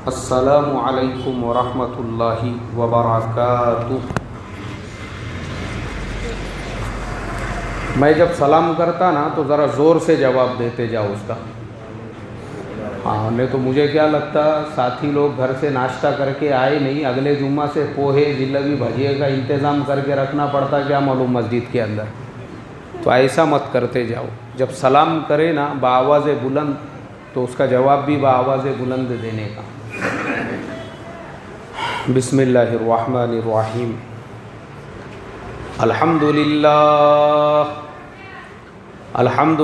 السلام علیکم ورحمۃ اللہ وبرکاتہ۔ میں جب سلام کرتا نا تو ذرا زور سے جواب دیتے جاؤ اس کا۔ ہاں، نہیں تو مجھے کیا لگتا ساتھی لوگ گھر سے ناشتہ کر کے آئے نہیں، اگلے جمعہ سے پوہے جلیبی بھجیے کا انتظام کر کے رکھنا پڑتا، کیا معلوم مسجد کے اندر۔ تو ایسا مت کرتے جاؤ، جب سلام کرے نا بآواز بلند تو اس کا جواب بھی بآواز بلند دینے کا۔ بسم اللہ الرحمن الرحیم۔ الحمد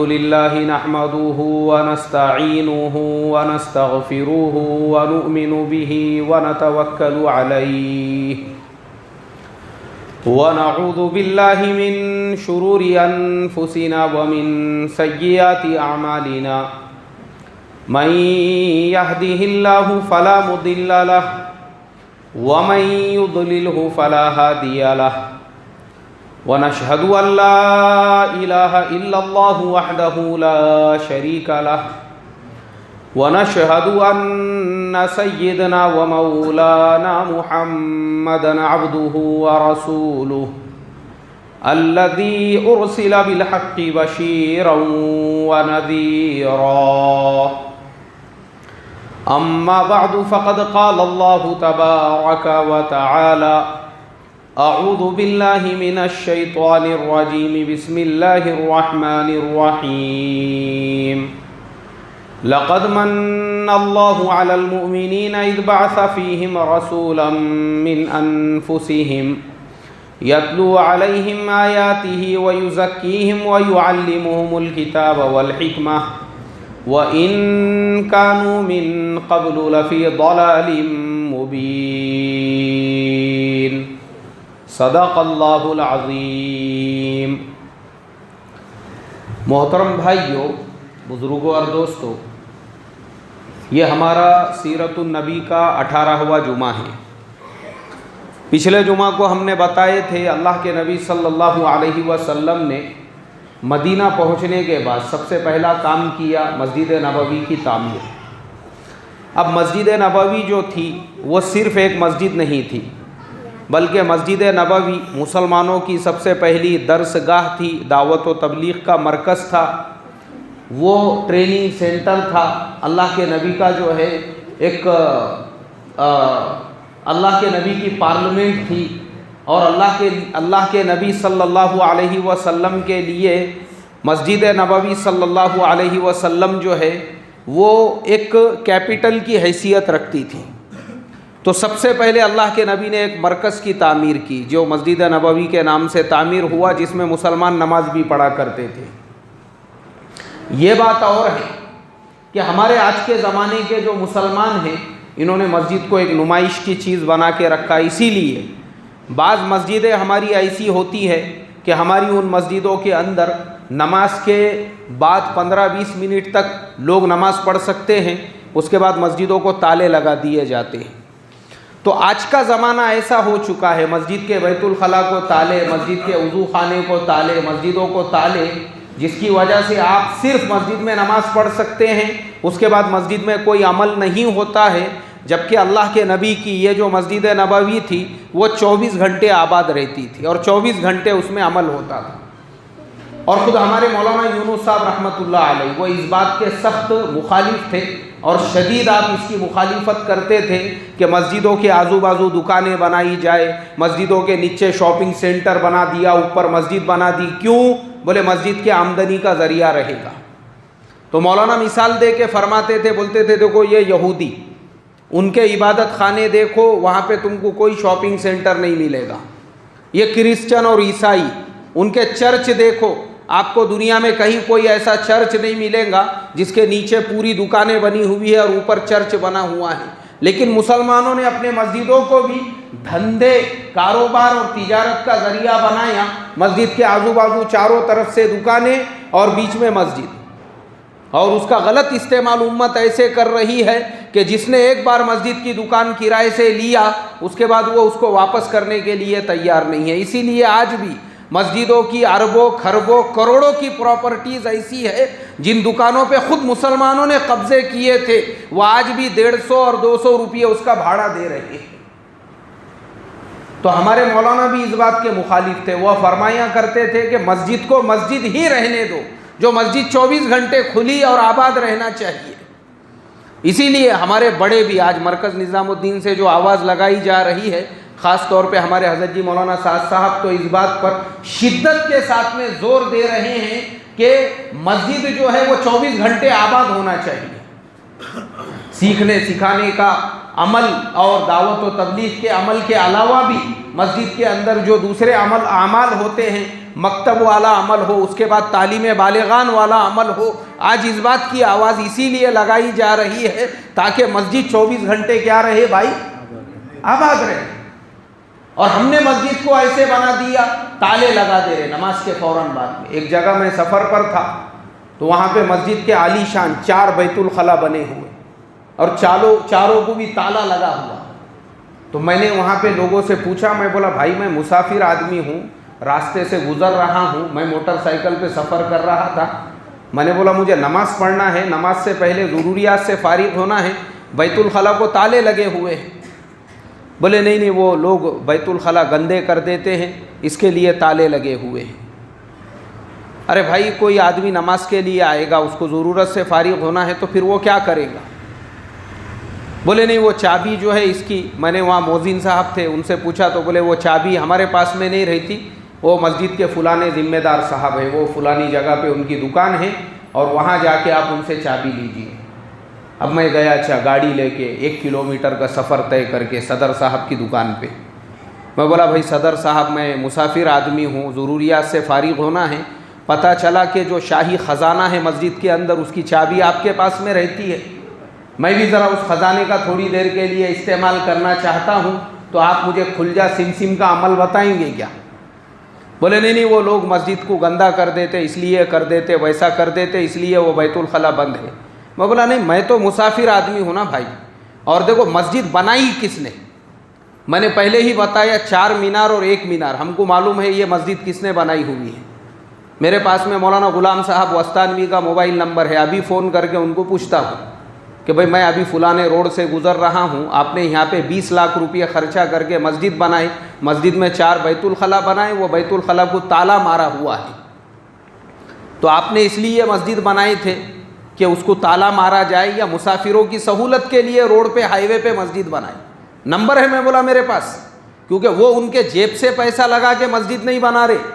للہ نحمده ونستعینه ونستغفره ونؤمن به ونتوکل علیہ ونعوذ باللہ من شرور انفسنا ومن سیئات اعمالنا من يهده الله فلا مضل له ومن يضلله فلا هادي له ونشهد أن لا إله إلا الله وحده لا شريك له ونشهد أن سيدنا ومولانا محمدا عبده ورسوله الذي أرسل بالحق بشيرا ونذيرا أما بعد فقد قال الله تبارك وتعالى أعوذ بالله من الشيطان الرجيم بسم الله الرحمن الرحيم لقد من الله على المؤمنين إذ بعث فيهم رسولا من أنفسهم يتلو عليهم آياته ويزكيهم ويعلمهم الكتاب والحكمة وَإِن كَانُوا مِن قَبْلُ لَفِي ضَلَالٍ مُبِينٍ۔ صدق اللہ العظیم۔ محترم بھائیوں، بزرگوں اور دوستوں، یہ ہمارا سیرت النبی کا 18واں جمعہ ہے۔ پچھلے جمعہ کو ہم نے بتائے تھے اللہ کے نبی صلی اللہ علیہ وسلم نے مدینہ پہنچنے کے بعد سب سے پہلا کام کیا مسجد نبوی کی تعمیر۔ اب مسجد نبوی جو تھی وہ صرف ایک مسجد نہیں تھی، بلکہ مسجد نبوی مسلمانوں کی سب سے پہلی درس گاہ تھی، دعوت و تبلیغ کا مرکز تھا، وہ ٹریننگ سینٹر تھا۔ اللہ کے نبی کا جو ہے ایک اللہ کے نبی کی پارلیمنٹ تھی، اور اللہ کے نبی صلی اللہ علیہ وسلم کے لیے مسجد نبوی صلی اللہ علیہ وسلم جو ہے وہ ایک کیپٹل کی حیثیت رکھتی تھی۔ تو سب سے پہلے اللہ کے نبی نے ایک مرکز کی تعمیر کی جو مسجد نبوی کے نام سے تعمیر ہوا، جس میں مسلمان نماز بھی پڑھا کرتے تھے۔ یہ بات اور ہے کہ ہمارے آج کے زمانے کے جو مسلمان ہیں انہوں نے مسجد کو ایک نمائش کی چیز بنا کے رکھا۔ اسی لیے بعض مسجدیں ہماری ایسی ہوتی ہے کہ ہماری ان مسجدوں کے اندر نماز کے بعد 15-20 منٹ تک لوگ نماز پڑھ سکتے ہیں، اس کے بعد مسجدوں کو تالے لگا دیے جاتے ہیں۔ تو آج کا زمانہ ایسا ہو چکا ہے، مسجد کے بیت الخلاء کو تالے، مسجد کے وضو خانے کو تالے، مسجدوں کو تالے، جس کی وجہ سے آپ صرف مسجد میں نماز پڑھ سکتے ہیں، اس کے بعد مسجد میں کوئی عمل نہیں ہوتا ہے، جبکہ اللہ کے نبی کی یہ جو مسجد نبوی تھی وہ 24 گھنٹے آباد رہتی تھی اور 24 گھنٹے اس میں عمل ہوتا تھا۔ اور خود ہمارے مولانا یونس صاحب رحمۃ اللہ علیہ وہ اس بات کے سخت مخالف تھے، اور شدید آپ اس کی مخالفت کرتے تھے کہ مسجدوں کے آزو بازو دکانیں بنائی جائے، مسجدوں کے نیچے شاپنگ سینٹر بنا دیا، اوپر مسجد بنا دی۔ کیوں؟ بولے مسجد کے آمدنی کا ذریعہ رہے گا۔ تو مولانا مثال دے کے فرماتے تھے، بولتے تھے دیکھو یہ یہودی، ان کے عبادت خانے دیکھو، وہاں پہ تم کو کوئی شاپنگ سینٹر نہیں ملے گا۔ یہ کرسچن اور عیسائی، ان کے چرچ دیکھو، آپ کو دنیا میں کہیں کوئی ایسا چرچ نہیں ملے گا جس کے نیچے پوری دکانیں بنی ہوئی ہے اور اوپر چرچ بنا ہوا ہے۔ لیکن مسلمانوں نے اپنے مسجدوں کو بھی دھندے، کاروبار اور تجارت کا ذریعہ بنایا۔ مسجد کے آزو بازو چاروں طرف سے دکانیں اور بیچ میں مسجد، اور اس کا غلط استعمال امت ایسے کر رہی ہے کہ جس نے ایک بار مسجد کی دکان کرائے سے لیا، اس کے بعد وہ اس کو واپس کرنے کے لیے تیار نہیں ہے۔ اسی لیے آج بھی مسجدوں کی اربوں کھربوں کروڑوں کی پراپرٹیز ایسی ہے جن دکانوں پہ خود مسلمانوں نے قبضے کیے تھے، وہ آج بھی 150 اور 200 روپیے اس کا بھاڑا دے رہے ہیں۔ تو ہمارے مولانا بھی اس بات کے مخالف تھے، وہ فرمایا کرتے تھے کہ مسجد کو مسجد ہی رہنے دو، جو مسجد 24 گھنٹے کھلی اور آباد رہنا چاہیے۔ اسی لیے ہمارے بڑے بھی آج مرکز نظام الدین سے جو آواز لگائی جا رہی ہے، خاص طور پہ ہمارے حضرت جی مولانا سعد صاحب تو اس بات پر شدت کے ساتھ میں زور دے رہے ہیں کہ مسجد جو ہے وہ 24 گھنٹے آباد ہونا چاہیے۔ سیکھنے سکھانے کا عمل اور دعوت و تبلیغ کے عمل کے علاوہ بھی مسجد کے اندر جو دوسرے اعمال ہوتے ہیں، مکتب والا عمل ہو، اس کے بعد تعلیم بالغان والا عمل ہو، آج اس بات کی آواز اسی لیے لگائی جا رہی ہے تاکہ مسجد 24 گھنٹے کیا رہے بھائی، آباد رہے۔ اور ہم نے مسجد کو ایسے بنا دیا، تالے لگا دے رہے نماز کے فوراً بعد میں۔ ایک جگہ میں سفر پر تھا تو وہاں پہ مسجد کے عالی شان 4 بیت الخلا بنے ہوئے اور چاروں کو بھی تالا لگا ہوا۔ تو میں نے وہاں پہ لوگوں سے پوچھا، میں بولا بھائی میں مسافر آدمی ہوں، راستے سے گزر رہا ہوں، میں موٹر سائیکل پہ سفر کر رہا تھا، میں نے بولا مجھے نماز پڑھنا ہے، نماز سے پہلے ضروریات سے فارغ ہونا ہے، بیت الخلا کو تالے لگے ہوئے ہیں۔ بولے نہیں وہ لوگ بیت الخلا گندے کر دیتے ہیں، اس کے لیے تالے لگے ہوئے ہیں۔ ارے بھائی کوئی آدمی نماز کے لیے آئے گا، اس کو ضرورت سے فارغ ہونا ہے تو پھر وہ کیا کرے گا؟ بولے نہیں وہ چابی جو ہے اس کی، میں نے وہاں مؤذن صاحب تھے ان سے پوچھا تو بولے وہ چابی ہمارے پاس میں نہیں رہتی، وہ مسجد کے فلانے ذمہ دار صاحب ہے، وہ فلانی جگہ پہ ان کی دکان ہے اور وہاں جا کے آپ ان سے چابی لیجیے۔ اب میں گیا اچھا گاڑی لے کے 1 کلومیٹر کا سفر طے کر کے صدر صاحب کی دکان پہ۔ میں بولا بھائی صدر صاحب میں مسافر آدمی ہوں، ضروریات سے فارغ ہونا ہے، پتہ چلا کہ جو شاہی خزانہ ہے مسجد کے اندر اس کی چابی آپ کے پاس میں رہتی ہے، میں بھی ذرا اس خزانے کا تھوڑی دیر کے لیے استعمال کرنا چاہتا ہوں، تو آپ مجھے کھل سم کا عمل بتائیں گے کیا؟ بولے نہیں وہ لوگ مسجد کو گندا کر دیتے، اس لیے کر دیتے، ویسا کر دیتے، اس لیے وہ بیت الخلا بند ہے۔ میں بولا نہیں میں تو مسافر آدمی ہوں نا بھائی، اور دیکھو مسجد بنائی کس نے؟ میں نے پہلے ہی بتایا 4 مینار اور 1 مینار، ہم کو معلوم ہے یہ مسجد کس نے بنائی ہوئی ہے۔ میرے پاس میں مولانا غلام صاحب وستانوی کا موبائل نمبر ہے، ابھی فون کر کے ان کو پوچھتا ہوں کہ بھائی میں ابھی فلانے روڈ سے گزر رہا ہوں، آپ نے یہاں پہ 20 لاکھ روپیہ خرچہ کر کے مسجد بنائی، مسجد میں 4 بیت الخلا بنائے، وہ بیت الخلا کو تالا مارا ہوا ہے، تو آپ نے اس لیے مسجد بنائے تھے کہ اس کو تالا مارا جائے یا مسافروں کی سہولت کے لیے روڈ پہ ہائی وے پہ مسجد بنائے؟ نمبر ہے میں بولا میرے پاس، کیونکہ وہ ان کے جیب سے پیسہ لگا کے مسجد نہیں بنا رہے،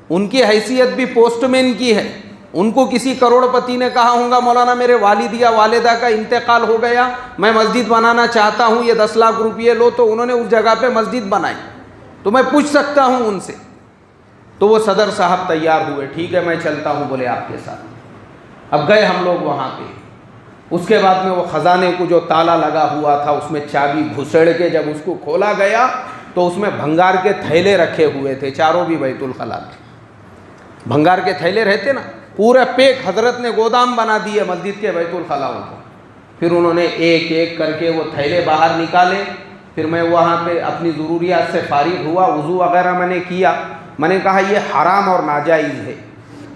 ان کی حیثیت بھی پوسٹ مین کی ہے، ان کو کسی کروڑ پتی نے کہا ہوں گا مولانا میرے والد یا والدہ کا انتقال ہو گیا، میں مسجد بنانا چاہتا ہوں، یہ 10 لاکھ روپیے لو، تو انہوں نے اس جگہ پہ مسجد بنائی، تو میں پوچھ سکتا ہوں ان سے۔ تو وہ صدر صاحب تیار ہوئے، ٹھیک ہے میں چلتا ہوں بولے آپ کے ساتھ۔ اب گئے ہم لوگ وہاں پہ، اس کے بعد میں وہ خزانے کو جو تالا لگا ہوا تھا اس میں چابی گھسڑ کے جب اس کو کھولا گیا تو اس میں بھنگار کے تھیلے رکھے ہوئے تھے، چاروں بھی بیت الخلا میں بھنگار کے تھیلے رہتے نا، پورے پیک حضرت نے گودام بنا دیے مسجد کے بیت الخلاؤں کو۔ پھر انہوں نے ایک ایک کر کے وہ تھیلے باہر نکالے، پھر میں وہاں پہ اپنی ضروریات سے فارغ ہوا، وضو وغیرہ میں نے کیا، میں نے کہا یہ حرام اور ناجائز ہے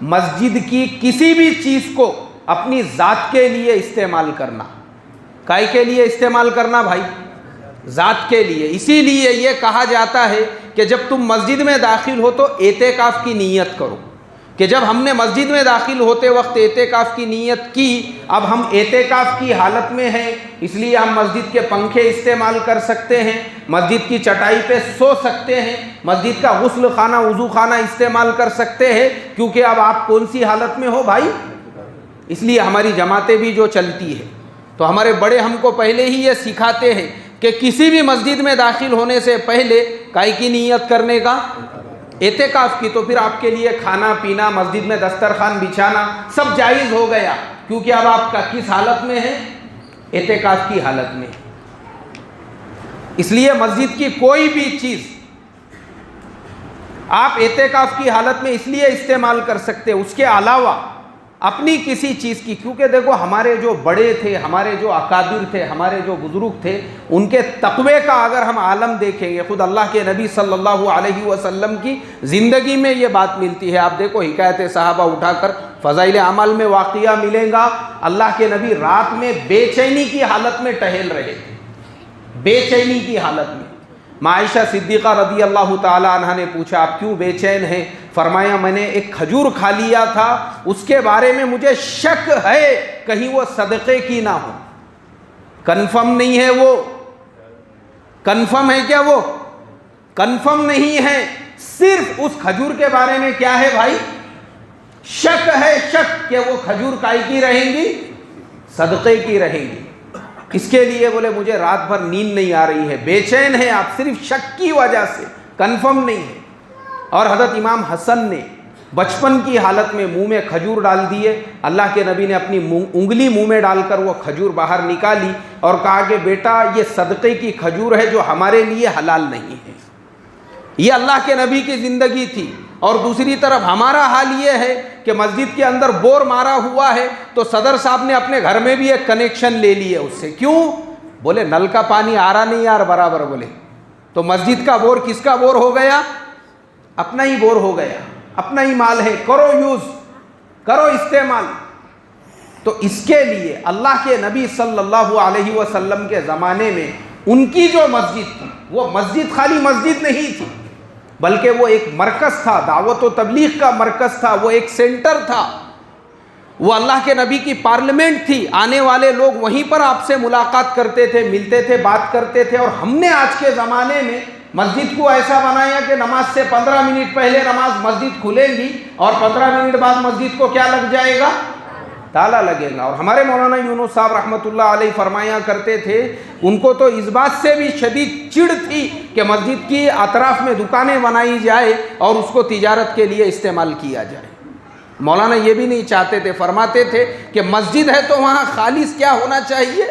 مسجد کی کسی بھی چیز کو اپنی ذات کے لیے استعمال کرنا۔ کائے کے لیے استعمال کرنا بھائی؟ ذات کے لیے۔ اسی لیے یہ کہا جاتا ہے کہ جب تم مسجد میں داخل ہو تو اعتکاف کی نیت کرو، کہ جب ہم نے مسجد میں داخل ہوتے وقت اعتکاف کی نیت کی، اب ہم اعتکاف کی حالت میں ہیں، اس لیے ہم مسجد کے پنکھے استعمال کر سکتے ہیں، مسجد کی چٹائی پہ سو سکتے ہیں، مسجد کا غسل خانہ وضو خانہ استعمال کر سکتے ہیں، کیونکہ اب آپ کون سی حالت میں ہو بھائی؟ اس لیے ہماری جماعتیں بھی جو چلتی ہے تو ہمارے بڑے ہم کو پہلے ہی یہ سکھاتے ہیں کہ کسی بھی مسجد میں داخل ہونے سے پہلے کائی کی نیت کرنے کا؟ اعتکاف کی۔ تو پھر آپ کے لیے کھانا پینا، مسجد میں دسترخوان بچھانا سب جائز ہو گیا، کیونکہ اب آپ کا کس حالت میں ہے؟ اعتکاف کی حالت میں۔ اس لیے مسجد کی کوئی بھی چیز آپ اعتکاف کی حالت میں اس لیے استعمال کر سکتے، اس کے علاوہ اپنی کسی چیز کی، کیونکہ دیکھو ہمارے جو بڑے تھے، ہمارے جو اکابر تھے، ہمارے جو بزرگ تھے، ان کے تقوی کا اگر ہم عالم دیکھیں گے، خود اللہ کے نبی صلی اللہ علیہ وسلم کی زندگی میں یہ بات ملتی ہے۔ آپ دیکھو حکایت صحابہ اٹھا کر فضائل اعمال میں واقعہ ملے گا، اللہ کے نبی رات میں بے چینی کی حالت میں ٹہل رہے تھے، بے چینی کی حالت میں۔ عائشہ صدیقہ رضی اللہ تعالی عنہ نے پوچھا آپ کیوں بے چین ہیں؟ فرمایا میں نے ایک کھجور کھا لیا تھا، اس کے بارے میں مجھے شک ہے کہیں وہ صدقے کی نہ ہو۔ کنفرم نہیں ہے وہ، کنفرم ہے کیا؟ وہ کنفرم نہیں ہے، صرف اس کھجور کے بارے میں کیا ہے بھائی؟ شک ہے، شک کہ وہ کھجور کائی کی رہیں گی؟ صدقے کی رہیں گی۔ اس کے لیے بولے مجھے رات بھر نیند نہیں آ رہی ہے، بے چین ہے آپ، صرف شک کی وجہ سے، کنفرم نہیں ہے۔ اور حضرت امام حسن نے بچپن کی حالت میں منہ میں کھجور ڈال دیے، اللہ کے نبی نے اپنی انگلی منہ میں ڈال کر وہ کھجور باہر نکالی اور کہا کہ بیٹا یہ صدقے کی کھجور ہے جو ہمارے لیے حلال نہیں ہے۔ یہ اللہ کے نبی کی زندگی تھی۔ اور دوسری طرف ہمارا حال یہ ہے کہ مسجد کے اندر بور مارا ہوا ہے تو صدر صاحب نے اپنے گھر میں بھی ایک کنیکشن لے لی ہے اس سے، کیوں؟ بولے نل کا پانی آ رہا نہیں یار برابر، بولے تو مسجد کا بور کس کا بور ہو گیا؟ اپنا ہی بور ہو گیا، اپنا ہی مال ہے، کرو یوز، کرو استعمال۔ تو اس کے لیے اللہ کے نبی صلی اللہ علیہ وسلم کے زمانے میں ان کی جو مسجد تھی، وہ مسجد خالی مسجد نہیں تھی بلکہ وہ ایک مرکز تھا، دعوت و تبلیغ کا مرکز تھا، وہ ایک سینٹر تھا، وہ اللہ کے نبی کی پارلیمنٹ تھی۔ آنے والے لوگ وہیں پر آپ سے ملاقات کرتے تھے، ملتے تھے، بات کرتے تھے۔ اور ہم نے آج کے زمانے میں مسجد کو ایسا بنایا کہ نماز سے 15 منٹ پہلے نماز مسجد کھلے گی اور 15 منٹ بعد مسجد کو کیا لگ جائے گا؟ تالا لگے گا۔ اور ہمارے مولانا یونس صاحب رحمۃ اللہ علیہ فرمایا کرتے تھے ان کو تو اس بات سے بھی شدید چڑ تھی کہ مسجد کی اطراف میں دکانیں بنائی جائے اور اس کو تجارت کے لیے استعمال کیا جائے۔ مولانا یہ بھی نہیں چاہتے تھے، فرماتے تھے کہ مسجد ہے تو وہاں خالص کیا ہونا چاہیے؟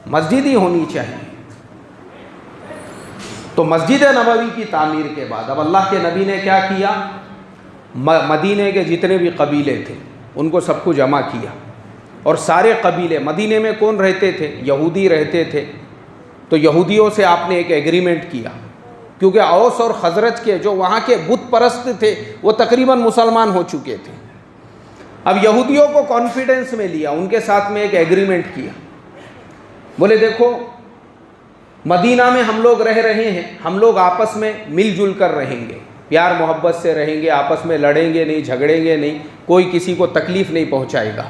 مسجد ہی ہونی چاہیے۔ تو مسجد نبوی کی تعمیر کے بعد اب اللہ کے نبی نے کیا کیا؟ مدینے کے جتنے بھی قبیلے تھے ان کو سب کو جمع کیا، اور سارے قبیلے، مدینے میں کون رہتے تھے؟ یہودی رہتے تھے، تو یہودیوں سے آپ نے ایک ایگریمنٹ کیا، کیونکہ اوس اور خزرج کے جو وہاں کے بت پرست تھے وہ تقریباً مسلمان ہو چکے تھے۔ اب یہودیوں کو کانفیڈنس میں لیا، ان کے ساتھ میں ایک ایگریمنٹ کیا، بولے دیکھو مدینہ میں ہم لوگ رہ رہے ہیں، ہم لوگ آپس میں مل جل کر رہیں گے، پیار محبت سے رہیں گے، آپس میں لڑیں گے نہیں، جھگڑیں گے نہیں، کوئی کسی کو تکلیف نہیں پہنچائے گا،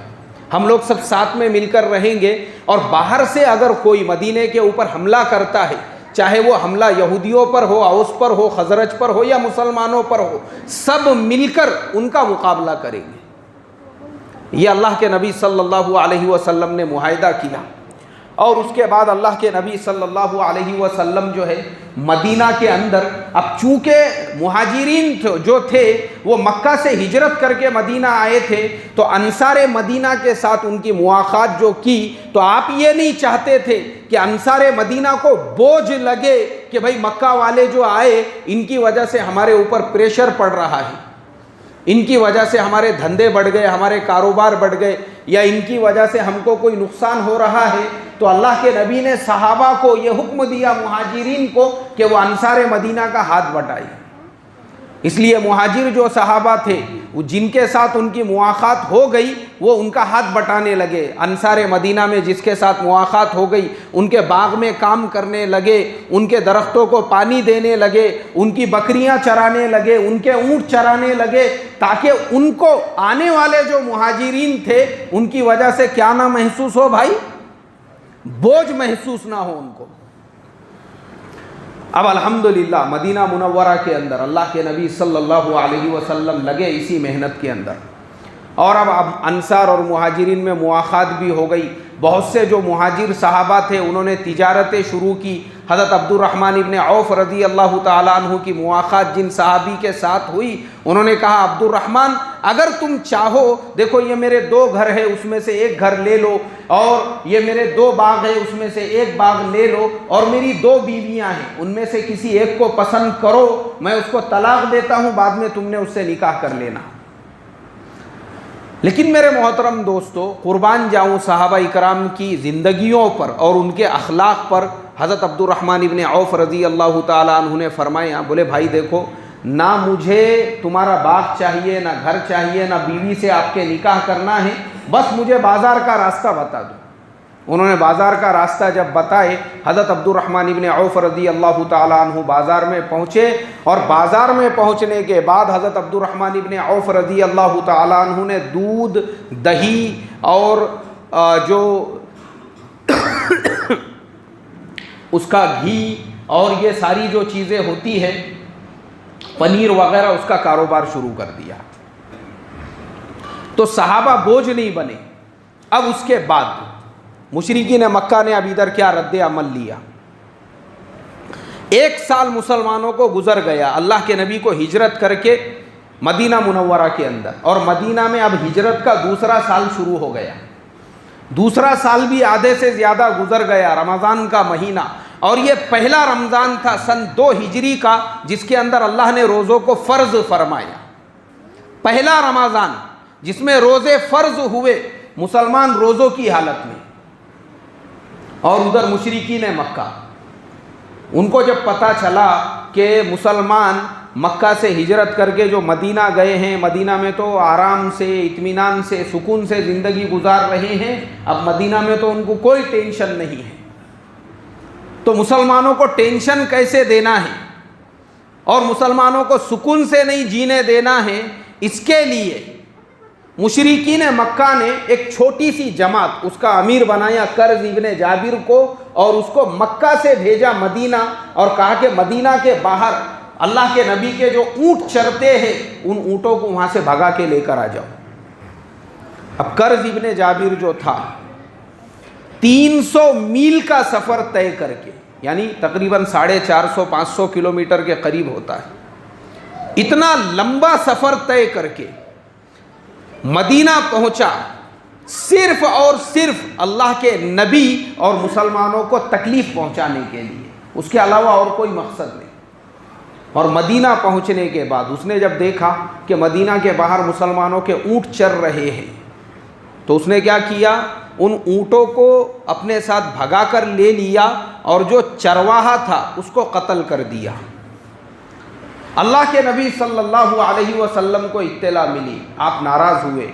ہم لوگ سب ساتھ میں مل کر رہیں گے۔ اور باہر سے اگر کوئی مدینے کے اوپر حملہ کرتا ہے، چاہے وہ حملہ یہودیوں پر ہو، اوس پر ہو، خزرج پر ہو یا مسلمانوں پر ہو، سب مل کر ان کا مقابلہ کریں گے۔ یہ اللہ کے نبی صلی اللہ علیہ وسلم نے معاہدہ کیا۔ اور اس کے بعد اللہ کے نبی صلی اللہ علیہ وسلم جو ہے مدینہ کے اندر، اب چونکہ مہاجرین جو تھے وہ مکہ سے ہجرت کر کے مدینہ آئے تھے، تو انصار مدینہ کے ساتھ ان کی مواخات جو کی، تو آپ یہ نہیں چاہتے تھے کہ انصار مدینہ کو بوجھ لگے کہ بھئی مکہ والے جو آئے ان کی وجہ سے ہمارے اوپر پریشر پڑ رہا ہے، ان کی وجہ سے ہمارے دھندے بڑھ گئے، ہمارے کاروبار بڑھ گئے، یا ان کی وجہ سے ہم کو کوئی نقصان ہو رہا ہے۔ تو اللہ کے نبی نے صحابہ کو یہ حکم دیا، مہاجرین کو، کہ وہ انصار مدینہ کا ہاتھ بٹائے۔ اس لیے مہاجر جو صحابہ تھے وہ جن کے ساتھ ان کی مواخات ہو گئی وہ ان کا ہاتھ بٹانے لگے، انصار مدینہ میں جس کے ساتھ مواخات ہو گئی ان کے باغ میں کام کرنے لگے، ان کے درختوں کو پانی دینے لگے، ان کی بکریاں چرانے لگے، ان کے اونٹ چرانے لگے، تاکہ ان کو آنے والے جو مہاجرین تھے ان کی وجہ سے کیا نہ محسوس ہو بھائی، بوجھ محسوس نہ ہو ان کو۔ اب الحمدللہ مدینہ منورہ کے اندر اللہ کے نبی صلی اللہ علیہ وسلم لگے اسی محنت کے اندر، اور اب انصار اور مہاجرین میں مواخات بھی ہو گئی۔ بہت سے جو مہاجر صحابہ تھے انہوں نے تجارتیں شروع کی۔ حضرت عبد الرحمن ابن عوف رضی اللہ تعالیٰ عنہ کی مواخات جن صحابی کے ساتھ ہوئی، انہوں نے کہا عبد الرحمن اگر تم چاہو، دیکھو یہ میرے 2 گھر ہے اس میں سے ایک گھر لے لو، اور یہ میرے 2 باغ ہے اس میں سے ایک باغ لے لو، اور میری 2 بیویاں ہیں ان میں سے کسی ایک کو پسند کرو، میں اس کو طلاق دیتا ہوں، بعد میں تم نے اس سے نکاح کر لینا۔ لیکن میرے محترم دوستو، قربان جاؤں صحابہ اکرام کی زندگیوں پر اور ان کے اخلاق پر۔ حضرت عبد الرحمن ابن عوف رضی اللہ تعالیٰ عنہ نے فرمایا، بولے بھائی دیکھو، نہ مجھے تمہارا باغ چاہیے، نہ گھر چاہیے، نہ بیوی سے آپ کے نکاح کرنا ہے، بس مجھے بازار کا راستہ بتا دو۔ انہوں نے بازار کا راستہ جب بتائے، حضرت عبد الرحمن ابن عوف رضی اللہ تعالیٰ عنہ بازار میں پہنچے، اور بازار میں پہنچنے کے بعد حضرت عبد الرحمن ابن عوف رضی اللہ تعالیٰ عنہ نے دودھ، دہی اور جو اس کا گھی اور یہ ساری جو چیزیں ہوتی ہے، پنیر وغیرہ، اس کا کاروبار شروع کر دیا۔ تو صحابہ بوجھ نہیں بنے۔ اب اس کے بعد مشرکین مکہ نے اب ادھر کیا رد عمل لیا؟ 1 سال مسلمانوں کو گزر گیا اللہ کے نبی کو ہجرت کر کے مدینہ منورہ کے اندر، اور مدینہ میں اب ہجرت کا دوسرا سال شروع ہو گیا۔ دوسرا سال بھی آدھے سے زیادہ گزر گیا، رمضان کا مہینہ، اور یہ پہلا رمضان تھا سن 2 ہجری کا، جس کے اندر اللہ نے روزوں کو فرض فرمایا۔ پہلا رمضان جس میں روزے فرض ہوئے مسلمان روزوں کی حالت میں۔ اور ادھر مشرکین مکہ، ان کو جب پتہ چلا کہ مسلمان مکہ سے ہجرت کر کے جو مدینہ گئے ہیں، مدینہ میں تو آرام سے، اطمینان سے، سکون سے زندگی گزار رہے ہیں، اب مدینہ میں تو ان کو کوئی ٹینشن نہیں ہے، تو مسلمانوں کو ٹینشن کیسے دینا ہے اور مسلمانوں کو سکون سے نہیں جینے دینا ہے، اس کے لیے مشرکین مکہ نے ایک چھوٹی سی جماعت، اس کا امیر بنایا کرز ابن جابر کو، اور اس کو مکہ سے بھیجا مدینہ، اور کہا کہ مدینہ کے باہر اللہ کے نبی کے جو اونٹ چرتے ہیں، ان اونٹوں کو وہاں سے بھگا کے لے کر آ جاؤ۔ اب کرز ابن جابر جو تھا 300 میل کا سفر طے کر کے، یعنی تقریباً 450-500 کلومیٹر کے قریب ہوتا ہے، اتنا لمبا سفر طے کر کے مدینہ پہنچا، صرف اور صرف اللہ کے نبی اور مسلمانوں کو تکلیف پہنچانے کے لیے، اس کے علاوہ اور کوئی مقصد نہیں۔ اور مدینہ پہنچنے کے بعد اس نے جب دیکھا کہ مدینہ کے باہر مسلمانوں کے اونٹ چر رہے ہیں، تو اس نے کیا کیا، ان اونٹوں کو اپنے ساتھ بھگا کر لے لیا، اور جو چرواہا تھا اس کو قتل کر دیا۔ اللہ کے نبی صلی اللہ علیہ وسلم کو اطلاع ملی، آپ ناراض ہوئے،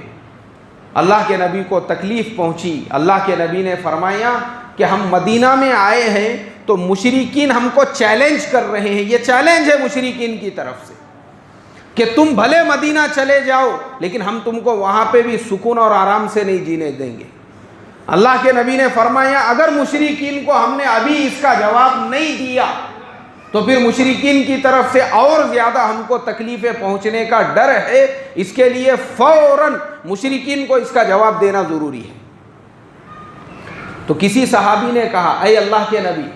اللہ کے نبی کو تکلیف پہنچی۔ اللہ کے نبی نے فرمایا کہ ہم مدینہ میں آئے ہیں تو مشرکین ہم کو چیلنج کر رہے ہیں، یہ چیلنج ہے مشرکین کی طرف سے کہ تم بھلے مدینہ چلے جاؤ، لیکن ہم تم کو وہاں پہ بھی سکون اور آرام سے نہیں جینے دیں گے۔ اللہ کے نبی نے فرمایا اگر مشرکین کو ہم نے ابھی اس کا جواب نہیں دیا تو پھر مشرکین کی طرف سے اور زیادہ ہم کو تکلیفیں پہنچنے کا ڈر ہے، اس کے لیے فوراً مشرکین کو اس کا جواب دینا ضروری ہے۔ تو کسی صحابی نے کہا اے اللہ کے نبی،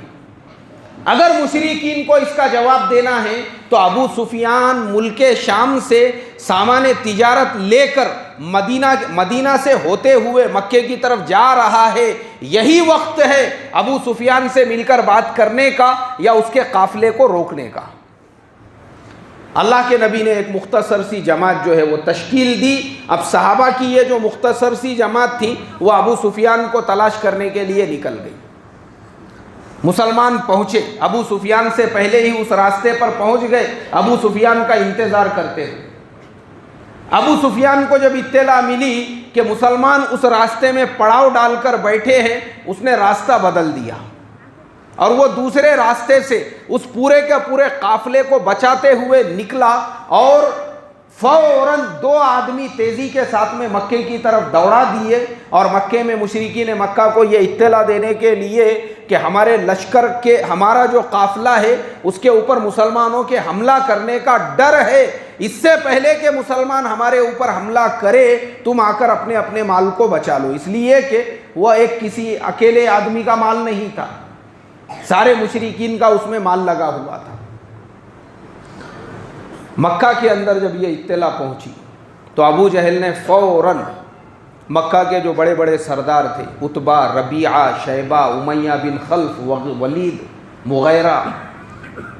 اگر مشرکین کو اس کا جواب دینا ہے تو ابو سفیان ملک شام سے سامان تجارت لے کر مدینہ سے ہوتے ہوئے مکے کی طرف جا رہا ہے، یہی وقت ہے ابو سفیان سے مل کر بات کرنے کا یا اس کے قافلے کو روکنے کا۔ اللہ کے نبی نے ایک مختصر سی جماعت جو ہے وہ تشکیل دی۔ اب صحابہ کی یہ جو مختصر سی جماعت تھی وہ ابو سفیان کو تلاش کرنے کے لیے نکل گئی۔ مسلمان پہنچے، ابو سفیان سے پہلے ہی اس راستے پر پہنچ گئے، ابو سفیان کا انتظار کرتے ہوئے۔ ابو سفیان کو جب اطلاع ملی کہ مسلمان اس راستے میں پڑاؤ ڈال کر بیٹھے ہیں، اس نے راستہ بدل دیا اور وہ دوسرے راستے سے اس پورے کے پورے قافلے کو بچاتے ہوئے نکلا، اور فوراً 2 آدمی تیزی کے ساتھ میں مکے کی طرف دوڑا دیے، اور مکے میں مشرکین مکہ کو یہ اطلاع دینے کے لیے کہ ہمارے لشکر کے ہمارا جو قافلہ ہے اس کے اوپر مسلمانوں کے حملہ کرنے کا ڈر ہے، اس سے پہلے کہ مسلمان ہمارے اوپر حملہ کرے تم آ کر اپنے اپنے مال کو بچا لو۔ اس لیے کہ وہ ایک کسی اکیلے آدمی کا مال نہیں تھا، سارے مشرکین کا اس میں مال لگا ہوا تھا۔ مکہ کے اندر جب یہ اطلاع پہنچی تو ابو جہل نے فوراً مکہ کے جو بڑے بڑے سردار تھے، عتبہ، ربیعہ، شیبہ، امیہ بن خلف، ولید، مغیرہ،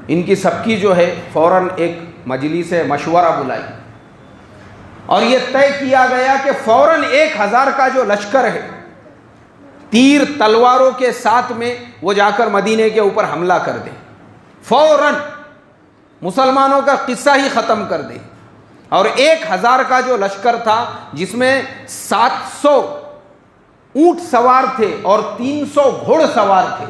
ان کی سب کی جو ہے فوراً ایک مجلس مشورہ بلائی، اور یہ طے کیا گیا کہ فوراً 1000 کا جو لشکر ہے تیر تلواروں کے ساتھ میں وہ جا کر مدینے کے اوپر حملہ کر دے، فوراً مسلمانوں کا قصہ ہی ختم کر دے۔ اور 1000 کا جو لشکر تھا جس میں 700 اونٹ سوار تھے اور 300 گھوڑ سوار تھے،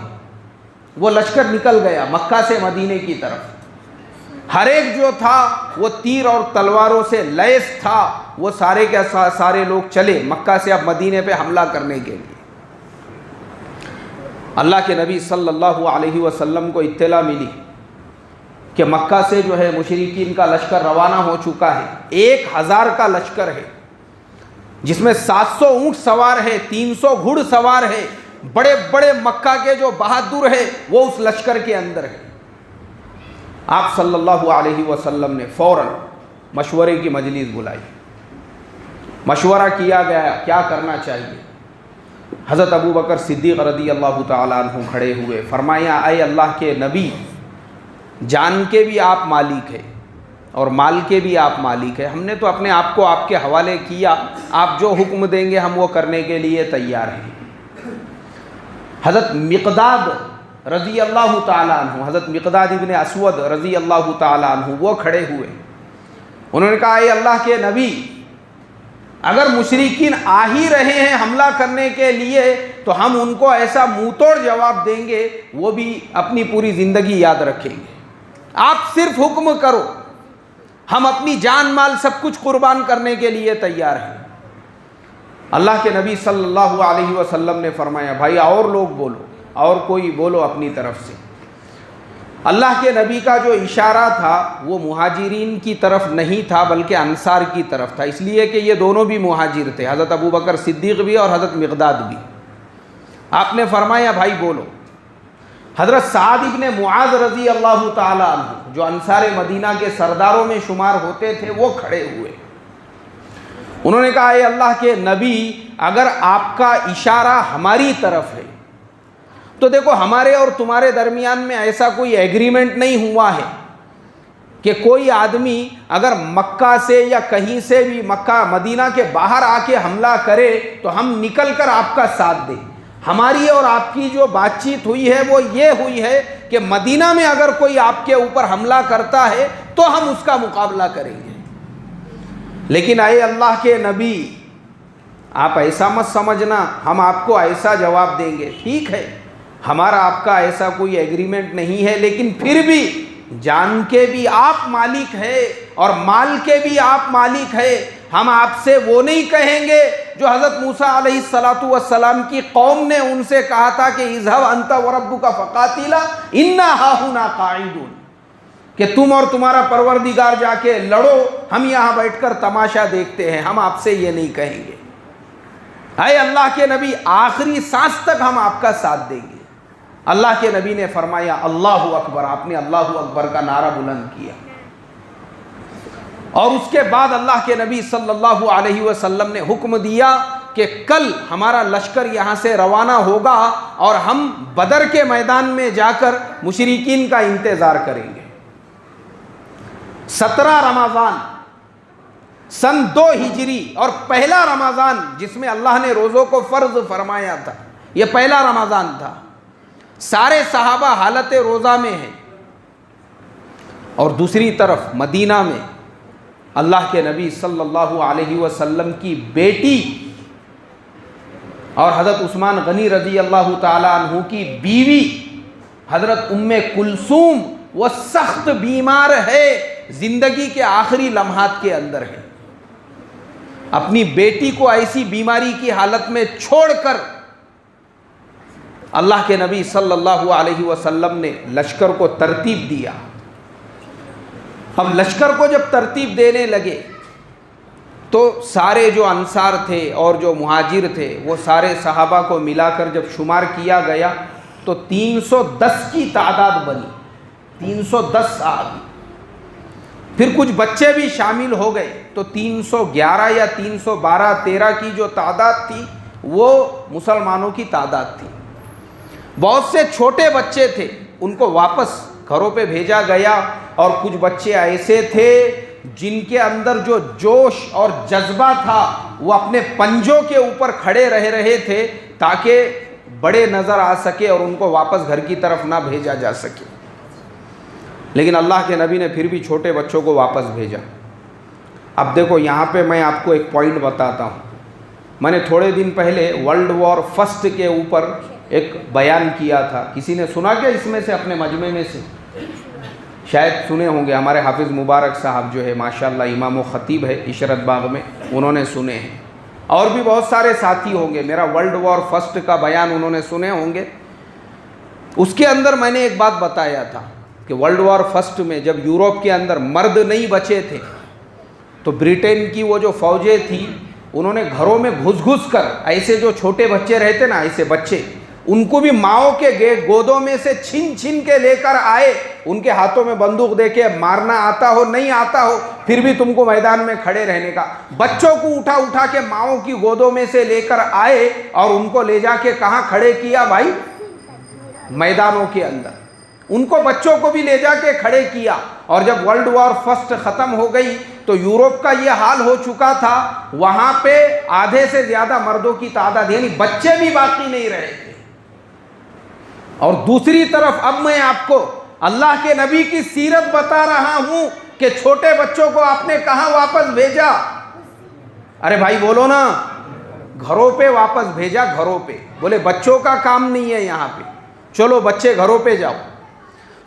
وہ لشکر نکل گیا مکہ سے مدینے کی طرف۔ ہر ایک جو تھا وہ تیر اور تلواروں سے لیس تھا، وہ سارے کے سارے لوگ چلے مکہ سے اب مدینے پہ حملہ کرنے کے لیے۔ اللہ کے نبی صلی اللہ علیہ وسلم کو اطلاع ملی کہ مکہ سے جو ہے مشرکین کا لشکر روانہ ہو چکا ہے، 1000 کا لشکر ہے جس میں 700 اونٹ سوار ہے، 300 گھڑ سوار ہے، بڑے بڑے مکہ کے جو بہادر ہے وہ اس لشکر کے اندر ہے۔ آپ صلی اللہ علیہ وسلم نے فوراً مشورے کی مجلس بلائی، مشورہ کیا گیا کیا کرنا چاہیے۔ حضرت ابو بکر صدیق رضی اللہ تعالیٰ عنہ کھڑے ہوئے، فرمایا اے اللہ کے نبی، جان کے بھی آپ مالک ہیں اور مال کے بھی آپ مالک ہیں، ہم نے تو اپنے آپ کو آپ کے حوالے کیا، آپ جو حکم دیں گے ہم وہ کرنے کے لیے تیار ہیں۔ حضرت مقداد رضی اللہ تعالیٰ عنہ، حضرت مقداد ابن اسود رضی اللہ تعالیٰ عنہ وہ کھڑے ہوئے، انہوں نے کہا اے اللہ کے نبی، اگر مشرکین آ ہی رہے ہیں حملہ کرنے کے لیے تو ہم ان کو ایسا منہ توڑ جواب دیں گے وہ بھی اپنی پوری زندگی یاد رکھیں گے، آپ صرف حکم کرو، ہم اپنی جان مال سب کچھ قربان کرنے کے لیے تیار ہیں۔ اللہ کے نبی صلی اللہ علیہ وسلم نے فرمایا بھائی اور لوگ بولو، اور کوئی بولو اپنی طرف سے۔ اللہ کے نبی کا جو اشارہ تھا وہ مہاجرین کی طرف نہیں تھا بلکہ انصار کی طرف تھا، اس لیے کہ یہ دونوں بھی مہاجر تھے، حضرت ابو بکر صدیق بھی اور حضرت مقداد بھی۔ آپ نے فرمایا بھائی بولو۔ حضرت سعد ابن معاذ رضی اللہ تعالی عنہ جو انصار مدینہ کے سرداروں میں شمار ہوتے تھے وہ کھڑے ہوئے، انہوں نے کہا اے اللہ کے نبی، اگر آپ کا اشارہ ہماری طرف ہے تو دیکھو ہمارے اور تمہارے درمیان میں ایسا کوئی ایگریمنٹ نہیں ہوا ہے کہ کوئی آدمی اگر مکہ سے یا کہیں سے بھی مکہ مدینہ کے باہر آ کے حملہ کرے تو ہم نکل کر آپ کا ساتھ دیں۔ ہماری اور آپ کی جو بات چیت ہوئی ہے وہ یہ ہوئی ہے کہ مدینہ میں اگر کوئی آپ کے اوپر حملہ کرتا ہے تو ہم اس کا مقابلہ کریں گے، لیکن اے اللہ کے نبی آپ ایسا مت سمجھنا ہم آپ کو ایسا جواب دیں گے، ٹھیک ہے ہمارا آپ کا ایسا کوئی ایگریمنٹ نہیں ہے، لیکن پھر بھی جان کے بھی آپ مالک ہے اور مال کے بھی آپ مالک ہے، ہم آپ سے وہ نہیں کہیں گے جو حضرت موسیٰ علیہ السلام کی قوم نے ان سے کہا تھا کہ اذهب انت وربک فقاتلا انا ہاہنا قاعدون، کہ تم اور تمہارا پروردگار جا کے لڑو، ہم یہاں بیٹھ کر تماشا دیکھتے ہیں، ہم آپ سے یہ نہیں کہیں گے۔ اے اللہ کے نبی آخری سانس تک ہم آپ کا ساتھ دیں گے۔ اللہ کے نبی نے فرمایا اللہ اکبر، آپ نے اللہ اکبر کا نعرہ بلند کیا، اور اس کے بعد اللہ کے نبی صلی اللہ علیہ وسلم نے حکم دیا کہ کل ہمارا لشکر یہاں سے روانہ ہوگا اور ہم بدر کے میدان میں جا کر مشرکین کا انتظار کریں گے۔ 17 رمضان سن 2 ہجری اور پہلا رمضان جس میں اللہ نے روزوں کو فرض فرمایا تھا، یہ پہلا رمضان تھا، سارے صحابہ حالت روزہ میں ہیں، اور دوسری طرف مدینہ میں اللہ کے نبی صلی اللہ علیہ وسلم کی بیٹی اور حضرت عثمان غنی رضی اللہ تعالی عنہ کی بیوی حضرت ام کلثوم وہ سخت بیمار ہے، زندگی کے آخری لمحات کے اندر ہے، اپنی بیٹی کو ایسی بیماری کی حالت میں چھوڑ کر اللہ کے نبی صلی اللہ علیہ وسلم نے لشکر کو ترتیب دیا۔ اب لشکر کو جب ترتیب دینے لگے تو سارے جو انصار تھے اور جو مہاجر تھے وہ سارے صحابہ کو ملا کر جب شمار کیا گیا تو 310 کی تعداد بنی، 310 صحابی، پھر کچھ بچے بھی شامل ہو گئے تو 311 یا 312 13 کی جو تعداد تھی وہ مسلمانوں کی تعداد تھی۔ بہت سے چھوٹے بچے تھے، ان کو واپس گھروں پہ بھیجا گیا، اور کچھ بچے ایسے تھے جن کے اندر جو جوش اور جذبہ تھا وہ اپنے پنجوں کے اوپر کھڑے رہے تھے تاکہ بڑے نظر آ سکے اور ان کو واپس گھر کی طرف نہ بھیجا جا سکے. لیکن اللہ کے نبی نے پھر بھی چھوٹے بچوں کو واپس بھیجا. اب دیکھو یہاں پہ میں آپ کو ایک پوائنٹ بتاتا ہوں. میں نے تھوڑے دن پہلے ورلڈ وار فرسٹ کے اوپر ایک بیان کیا تھا. کسی نے سنا کیا اس میں سے اپنے مجمع میں سے؟ شاید سنے ہوں گے. ہمارے حافظ مبارک صاحب جو ہے ماشاءاللہ امام و خطیب ہے عشرت باغ میں, انہوں نے سنے ہیں. اور بھی بہت سارے ساتھی ہوں گے, میرا ورلڈ وار فرسٹ کا بیان انہوں نے سنے ہوں گے. اس کے اندر میں نے ایک بات بتایا تھا کہ ورلڈ وار فرسٹ میں جب یورپ کے اندر مرد نہیں بچے تھے تو برٹن کی وہ جو فوجیں تھیں انہوں نے گھروں میں گھس کر ایسے جو چھوٹے بچے رہتے نا, ایسے بچے, ان کو بھی ماؤں کے گودوں میں سے چھن کے لے کر آئے. ان کے ہاتھوں میں بندوق دے کے مارنا آتا ہو نہیں آتا ہو پھر بھی تم کو میدان میں کھڑے رہنے کا. بچوں کو اٹھا کے ماؤں کی گودوں میں سے لے کر آئے اور ان کو لے جا کے کہاں کھڑے کیا بھائی؟ میدانوں کے اندر. ان کو بچوں کو بھی لے جا کے کھڑے کیا. اور جب ورلڈ وار فرسٹ ختم ہو گئی تو یورپ کا یہ حال ہو چکا تھا, وہاں پہ آدھے سے زیادہ مردوں کی تعداد یعنی بچے بھی باقی نہیں رہے تھے. اور دوسری طرف اب میں آپ کو اللہ کے نبی کی سیرت بتا رہا ہوں کہ چھوٹے بچوں کو آپ نے کہاں واپس بھیجا؟ ارے بھائی بولو نا, گھروں پہ واپس بھیجا, گھروں پہ. بولے بچوں کا کام نہیں ہے یہاں پہ, چلو بچے گھروں پہ جاؤ.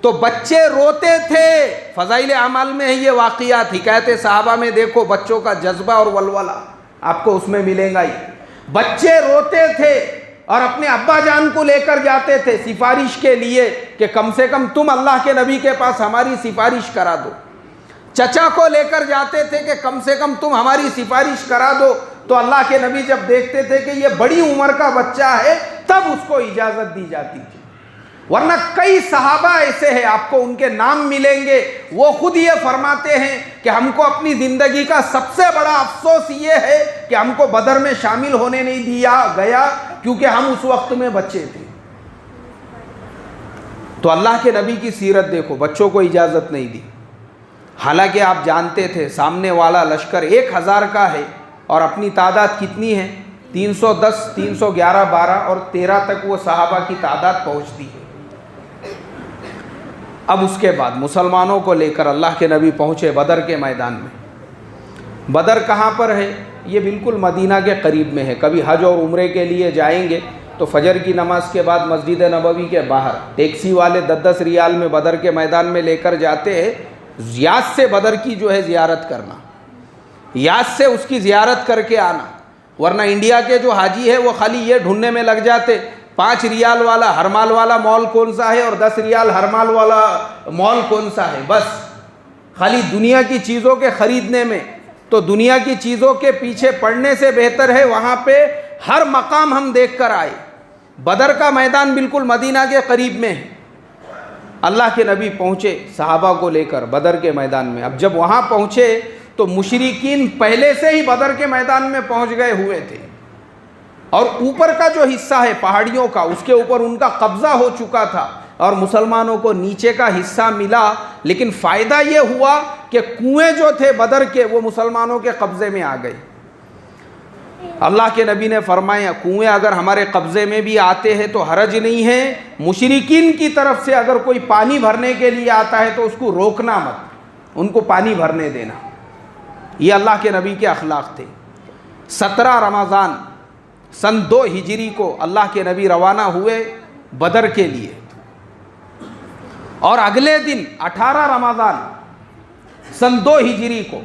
تو بچے روتے تھے. فضائل اعمال میں ہے یہ واقعات, حکایت صحابہ میں دیکھو بچوں کا جذبہ اور ولولہ آپ کو اس میں ملے گا ہی. بچے روتے تھے اور اپنے ابا جان کو لے کر جاتے تھے سفارش کے لیے کہ کم سے کم تم اللہ کے نبی کے پاس ہماری سفارش کرا دو. چچا کو لے کر جاتے تھے کہ کم سے کم تم ہماری سفارش کرا دو. تو اللہ کے نبی جب دیکھتے تھے کہ یہ بڑی عمر کا بچہ ہے تب اس کو اجازت دی جاتی تھی. ورنہ کئی صحابہ ایسے ہیں, آپ کو ان کے نام ملیں گے, وہ خود یہ فرماتے ہیں کہ ہم کو اپنی زندگی کا سب سے بڑا افسوس یہ ہے کہ ہم کو بدر میں شامل ہونے نہیں دیا گیا کیونکہ ہم اس وقت میں بچے تھے. تو اللہ کے نبی کی سیرت دیکھو, بچوں کو اجازت نہیں دی. حالانکہ آپ جانتے تھے سامنے والا لشکر 1000 کا ہے اور اپنی تعداد کتنی ہے؟ 310, 311, 12 اور 13 تک وہ صحابہ کی تعداد پہنچتی ہے. اب اس کے بعد مسلمانوں کو لے کر اللہ کے نبی پہنچے بدر کے میدان میں. بدر کہاں پر ہے؟ یہ بالکل مدینہ کے قریب میں ہے. کبھی حج اور عمرے کے لیے جائیں گے تو فجر کی نماز کے بعد مسجد نبوی کے باہر ٹیکسی والے 10-10 ریال میں بدر کے میدان میں لے کر جاتے ہیں. یاد سے بدر کی جو ہے زیارت کرنا, یاد سے اس کی زیارت کر کے آنا. ورنہ انڈیا کے جو حاجی ہے وہ خالی یہ ڈھونڈنے میں لگ جاتے 5 ریال والا ہر مال والا مال کون سا ہے اور 10 ریال ہر مال والا مال کون سا ہے. بس خالی دنیا کی چیزوں کے خریدنے میں. تو دنیا کی چیزوں کے پیچھے پڑنے سے بہتر ہے وہاں پہ ہر مقام ہم دیکھ کر آئے. بدر کا میدان بالکل مدینہ کے قریب میں ہے. اللہ کے نبی پہنچے صحابہ کو لے کر بدر کے میدان میں. اب جب وہاں پہنچے تو مشرکین پہلے سے ہی بدر کے میدان میں پہنچ گئے ہوئے تھے اور اوپر کا جو حصہ ہے پہاڑیوں کا اس کے اوپر ان کا قبضہ ہو چکا تھا اور مسلمانوں کو نیچے کا حصہ ملا. لیکن فائدہ یہ ہوا کہ کنویں جو تھے بدر کے وہ مسلمانوں کے قبضے میں آ گئے. اللہ کے نبی نے فرمایا کنویں اگر ہمارے قبضے میں بھی آتے ہیں تو حرج نہیں ہے. مشرکین کی طرف سے اگر کوئی پانی بھرنے کے لیے آتا ہے تو اس کو روکنا مت, ان کو پانی بھرنے دینا. یہ اللہ کے نبی کے اخلاق تھے. 17 رمضان سن 2 ہجری کو اللہ کے نبی روانہ ہوئے بدر کے لیے اور اگلے دن 18 رمضان سن 2 ہجری کو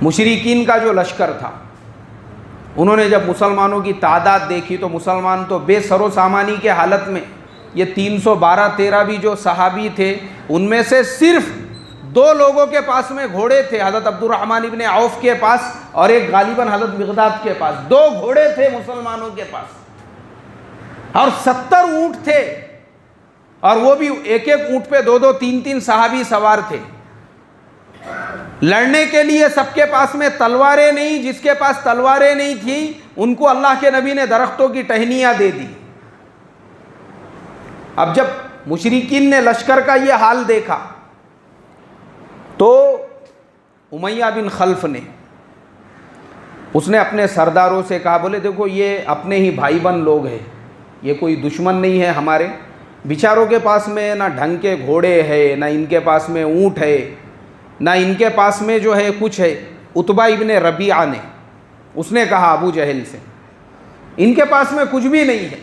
مشرکین کا جو لشکر تھا انہوں نے جب مسلمانوں کی تعداد دیکھی تو مسلمان تو بے سر و سامانی کے حالت میں. یہ 312-13 بھی جو صحابی تھے ان میں سے صرف 2 لوگوں کے پاس میں گھوڑے تھے, حضرت عبد الرحمن ابن عوف کے پاس اور ایک غالباً حضرت مقداد کے پاس. 2 گھوڑے تھے مسلمانوں کے پاس اور 70 اونٹ تھے اور وہ بھی ایک اونٹ پہ 2-2, 3-3 صحابی سوار تھے. لڑنے کے لیے سب کے پاس میں تلواریں نہیں, جس کے پاس تلواریں نہیں تھیں ان کو اللہ کے نبی نے درختوں کی ٹہنیاں دے دی. اب جب مشرکین نے لشکر کا یہ حال دیکھا تو امیہ بن خلف نے اس نے اپنے سرداروں سے کہا، بولے دیکھو یہ اپنے ہی بھائی بن لوگ ہیں، یہ کوئی دشمن نہیں ہے ہمارے، بیچاروں کے پاس میں نہ ڈھنگ کے گھوڑے ہے، نہ ان کے پاس میں اونٹ ہے، نہ ان کے پاس میں جو ہے کچھ ہے۔ عتبہ ابن ربیعہ نے اس نے کہا ابو جہل سے، ان کے پاس میں کچھ بھی نہیں ہے،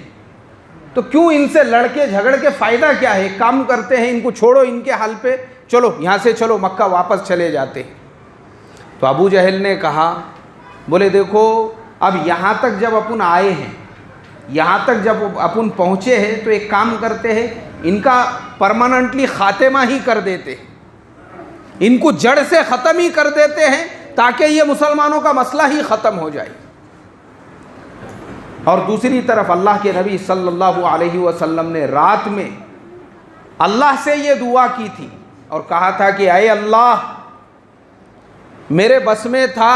تو کیوں ان سے لڑ کے جھگڑ کے فائدہ کیا ہے؟ کام کرتے ہیں، ان کو چھوڑو ان کے حال پہ، چلو یہاں سے چلو مکہ واپس چلے جاتے۔ تو ابو جہل نے کہا، بولے دیکھو اب یہاں تک جب اپن آئے ہیں، یہاں تک جب اپن پہنچے ہیں، تو ایک کام کرتے ہیں، ان کا پرماننٹلی خاتمہ ہی کر دیتے ہیں، ان کو جڑ سے ختم ہی کر دیتے ہیں، تاکہ یہ مسلمانوں کا مسئلہ ہی ختم ہو جائے۔ اور دوسری طرف اللہ کے نبی صلی اللہ علیہ وسلم نے رات میں اللہ سے یہ دعا کی تھی اور کہا تھا کہ اے اللہ، میرے بس میں تھا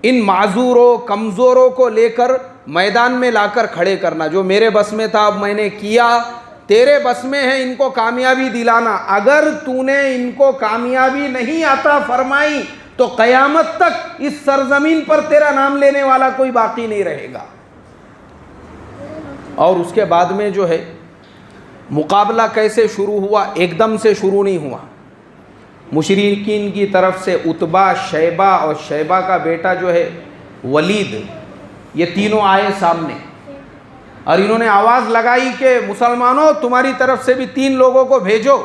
ان معذوروں کمزوروں کو لے کر میدان میں لا کر کھڑے کرنا، جو میرے بس میں تھا اب میں نے کیا، تیرے بس میں ہے ان کو کامیابی دلانا، اگر تو نے ان کو کامیابی نہیں عطا فرمائی تو قیامت تک اس سرزمین پر تیرا نام لینے والا کوئی باقی نہیں رہے گا۔ اور اس کے بعد میں جو ہے مقابلہ کیسے شروع ہوا؟ ایک دم سے شروع نہیں ہوا، مشرکین کی طرف سے عتبہ، شیبہ اور شیبہ کا بیٹا جو ہے ولید، یہ تینوں آئے سامنے، اور انہوں نے آواز لگائی کہ مسلمانوں تمہاری طرف سے بھی 3 لوگوں کو بھیجو۔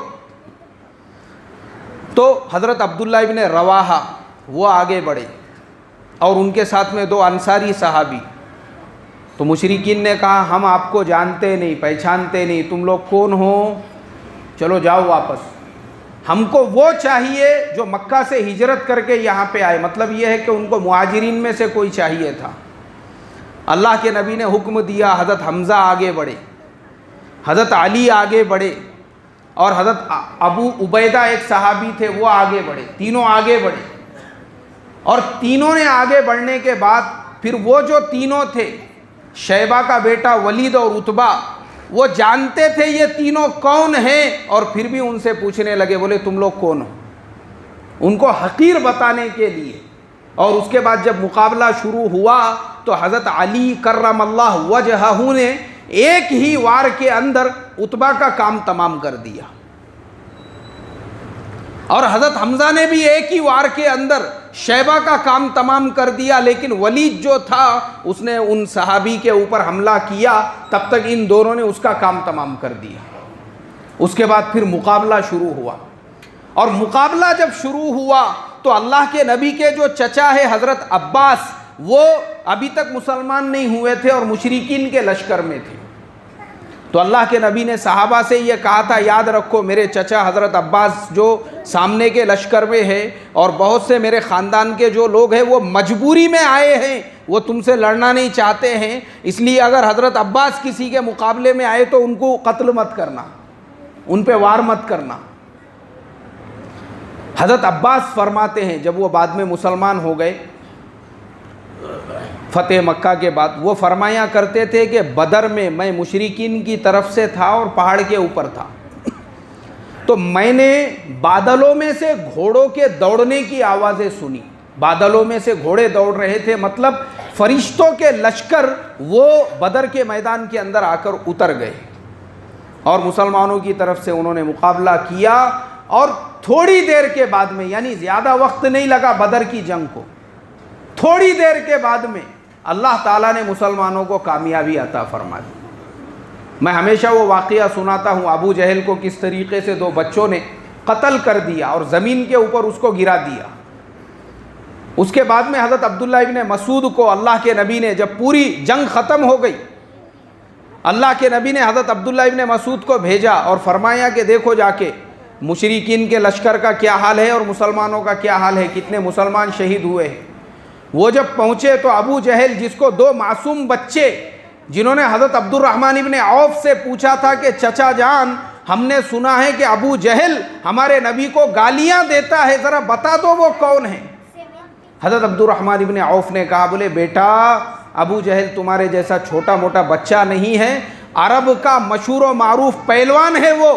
تو حضرت عبداللہ ابن رواحہ وہ آگے بڑھے اور ان کے ساتھ میں 2 انصاری صحابی۔ تو مشرکین نے کہا ہم آپ کو جانتے نہیں، پہچانتے نہیں، تم لوگ کون ہو؟ چلو جاؤ واپس، ہم کو وہ چاہیے جو مکہ سے ہجرت کر کے یہاں پہ آئے۔ مطلب یہ ہے کہ ان کو مہاجرین میں سے کوئی چاہیے تھا۔ اللہ کے نبی نے حکم دیا، حضرت حمزہ آگے بڑھے، حضرت علی آگے بڑھے، اور حضرت ابو عبیدہ ایک صحابی تھے وہ آگے بڑھے، تینوں آگے بڑھے۔ اور تینوں نے آگے بڑھنے کے بعد پھر وہ جو تینوں تھے، شیبہ کا بیٹا ولید اور عتبہ، وہ جانتے تھے یہ تینوں کون ہیں، اور پھر بھی ان سے پوچھنے لگے، بولے تم لوگ کون ہو، ان کو حقیر بتانے کے لیے۔ اور اس کے بعد جب مقابلہ شروع ہوا تو حضرت علی کرم اللہ وجہہ نے ایک ہی وار کے اندر عتبہ کا کام تمام کر دیا، اور حضرت حمزہ نے بھی ایک ہی وار کے اندر شیبہ کا کام تمام کر دیا، لیکن ولید جو تھا اس نے ان صحابی کے اوپر حملہ کیا، تب تک ان دونوں نے اس کا کام تمام کر دیا۔ اس کے بعد پھر مقابلہ شروع ہوا، اور مقابلہ جب شروع ہوا تو اللہ کے نبی کے جو چچا ہے حضرت عباس، وہ ابھی تک مسلمان نہیں ہوئے تھے اور مشرکین کے لشکر میں تھے۔ تو اللہ کے نبی نے صحابہ سے یہ کہا تھا، یاد رکھو میرے چچا حضرت عباس جو سامنے کے لشکر میں ہے، اور بہت سے میرے خاندان کے جو لوگ ہیں وہ مجبوری میں آئے ہیں، وہ تم سے لڑنا نہیں چاہتے ہیں، اس لیے اگر حضرت عباس کسی کے مقابلے میں آئے تو ان کو قتل مت کرنا، ان پہ وار مت کرنا۔ حضرت عباس فرماتے ہیں جب وہ بعد میں مسلمان ہو گئے فتح مکہ کے بعد، وہ فرمایا کرتے تھے کہ بدر میں میں مشرکین کی طرف سے تھا اور پہاڑ کے اوپر تھا، تو میں نے بادلوں میں سے گھوڑوں کے دوڑنے کی آوازیں سنی، بادلوں میں سے گھوڑے دوڑ رہے تھے، مطلب فرشتوں کے لشکر وہ بدر کے میدان کے اندر آ کر اتر گئے، اور مسلمانوں کی طرف سے انہوں نے مقابلہ کیا، اور تھوڑی دیر کے بعد میں، یعنی زیادہ وقت نہیں لگا بدر کی جنگ کو، تھوڑی دیر کے بعد میں اللہ تعالیٰ نے مسلمانوں کو کامیابی عطا فرما دی۔ میں ہمیشہ وہ واقعہ سناتا ہوں، ابو جہل کو کس طریقے سے 2 بچوں نے قتل کر دیا اور زمین کے اوپر اس کو گرا دیا۔ اس کے بعد میں حضرت عبداللہ ابن مسعود کو اللہ کے نبی نے، جب پوری جنگ ختم ہو گئی، اللہ کے نبی نے حضرت عبداللہ ابن مسعود کو بھیجا اور فرمایا کہ دیکھو جا کے مشرکین کے لشکر کا کیا حال ہے اور مسلمانوں کا کیا حال ہے، کتنے مسلمان شہید ہوئے ہیں۔ وہ جب پہنچے تو ابو جہل، جس کو 2 معصوم بچے، جنہوں نے حضرت عبد الرحمن ابن عوف سے پوچھا تھا کہ چچا جان ہم نے سنا ہے کہ ابو جہل ہمارے نبی کو گالیاں دیتا ہے، ذرا بتا دو وہ کون ہے۔ حضرت عبد الرحمن ابن عوف نے کہا، بولے بیٹا ابو جہل تمہارے جیسا چھوٹا موٹا بچہ نہیں ہے، عرب کا مشہور و معروف پہلوان ہے وہ،